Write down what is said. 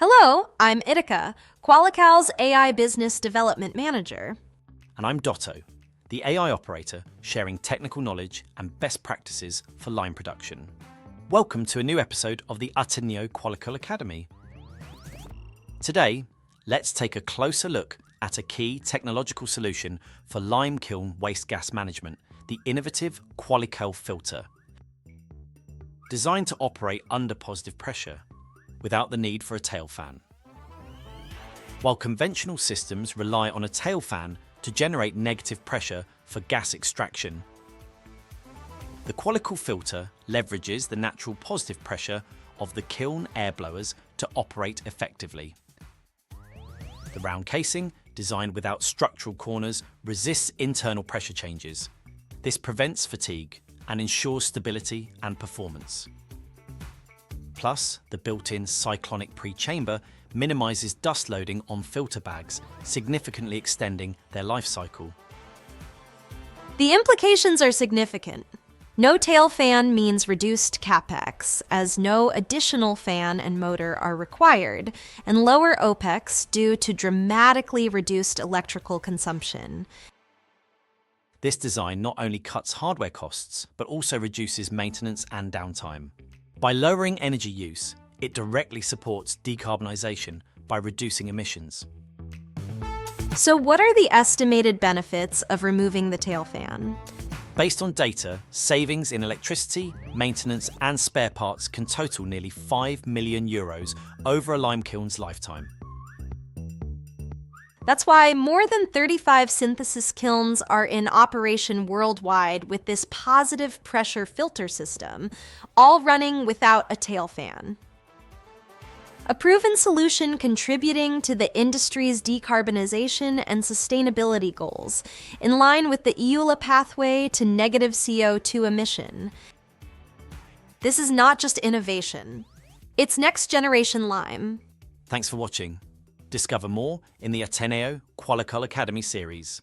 Hello, I'm Itika, Qualical's AI Business Development Manager. And I'm Dotto, the AI operator sharing technical knowledge and best practices for line production. Welcome to a new episode of the ATENEO Qualical Academy. Today, let's take a closer look at a key technological solution for lime kiln waste gas management, the innovative Qualical filter. Designed to operate under positive pressure, without the need for a tail fan. While conventional systems rely on a tail fan to generate negative pressure for gas extraction, the Qualical filter leverages the natural positive pressure of the kiln air blowers to operate effectively. The round casing, designed without structural corners, resists internal pressure changes. This prevents fatigue and ensures stability and performance. Plus, the built-in cyclonic pre-chamber minimizes dust loading on filter bags, significantly extending their life cycle. The implications are significant. No tail fan means reduced CapEx, as no additional fan and motor are required, and lower OpEx due to dramatically reduced electrical consumption. This design not only cuts hardware costs, but also reduces maintenance and downtime. By lowering energy use, it directly supports decarbonization by reducing emissions. So what are the estimated benefits of removing the tail fan? Based on data, savings in electricity, maintenance and spare parts can total nearly €5 million over a lime kiln's lifetime. That's why more than 35 synthesis kilns are in operation worldwide with this positive pressure filter system, all running without a tail fan. A proven solution contributing to the industry's decarbonization and sustainability goals, in line with the EULA pathway to negative CO2 emission. This is not just innovation, it's next-generation lime. Thanks for watching. Discover more in the ATENEO Qualical Academy series.